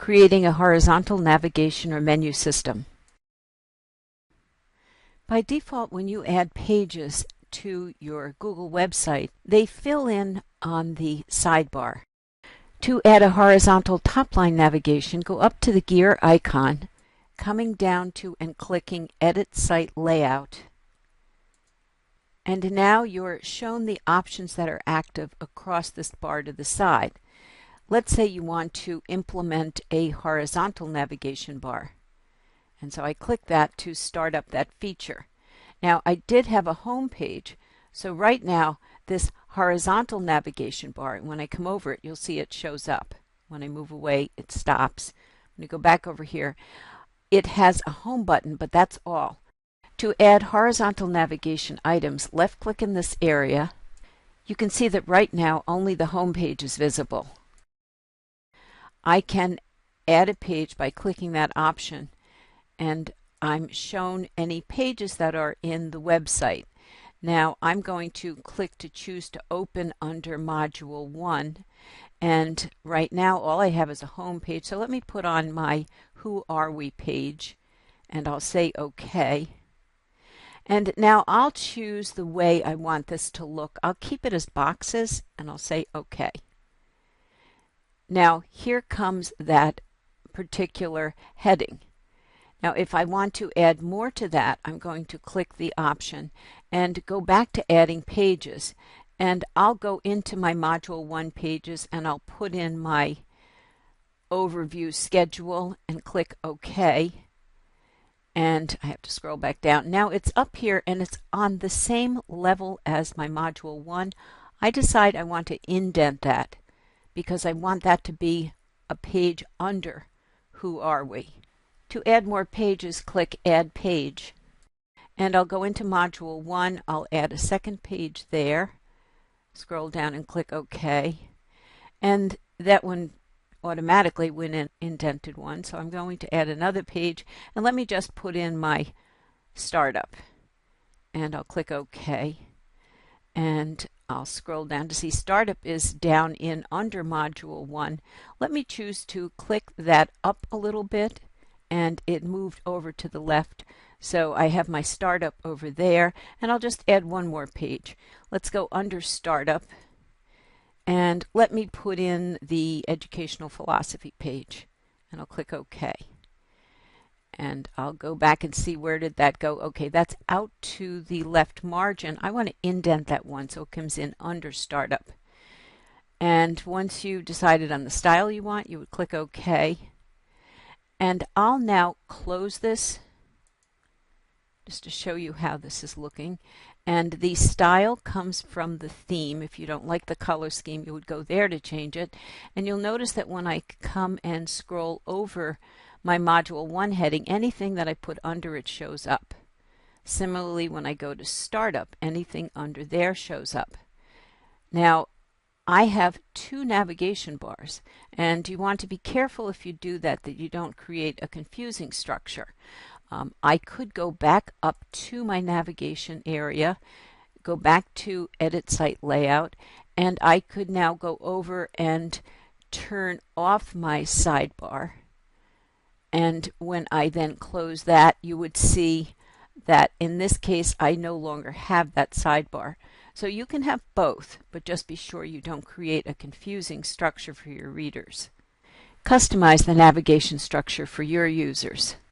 Creating a horizontal navigation or menu system. By default, when you add pages to your Google website, they fill in on the sidebar. To add a horizontal top-line navigation, go up to the gear icon, coming down to and clicking Edit Site Layout. And now you're shown the options that are active across this bar to the side. Let's say you want to implement a horizontal navigation bar. And so I click that to start up that feature. Now I did have a home page, so right now this horizontal navigation bar, and when I come over it, you'll see it shows up. When I move away, it stops. When you go back over here, it has a home button, but that's all. To add horizontal navigation items, left click in this area. You can see that right now only the home page is visible. I can add a page by clicking that option, and I'm shown any pages that are in the website. Now I'm going to click to choose to open under Module 1, and right now all I have is a home page, so let me put on my Who Are We page, and I'll say OK. And now I'll choose the way I want this to look. I'll keep it as boxes, and I'll say OK. Now here comes that particular heading. Now if I want to add more to that, I'm going to click the option and go back to adding pages. And I'll go into my Module 1 pages and I'll put in my overview schedule and click OK. And I have to scroll back down. Now it's up here and it's on the same level as my Module 1. I decide I want to indent that, because I want that to be a page under Who Are We. To add more pages, click Add Page. And I'll go into Module 1. I'll add a second page there. Scroll down and click OK. And that one automatically went in indented one. So I'm going to add another page. And let me just put in my startup. And I'll click OK. And I'll scroll down to see startup is down in under Module 1. Let me choose to click that up a little bit, and it moved over to the left. So I have my startup over there, and I'll just add one more page. Let's go under startup, and let me put in the educational philosophy page, and I'll click OK. And I'll go back and see, where did that go? Okay, that's out to the left margin. I want to indent that one so it comes in under startup. And once you decided on the style you want, you would click OK. And I'll now close this just to show you how this is looking. And the style comes from the theme. If you don't like the color scheme, you would go there to change it. And you'll notice that when I come and scroll over my Module 1 heading, anything that I put under it shows up. Similarly, when I go to Startup, anything under there shows up. Now, I have two navigation bars, and you want to be careful if you do that you don't create a confusing structure. I could go back up to my navigation area, go back to Edit Site Layout, and I could now go over and turn off my sidebar. And when I then close that, you would see that in this case I no longer have that sidebar. So you can have both, but just be sure you don't create a confusing structure for your readers. Customize the navigation structure for your users.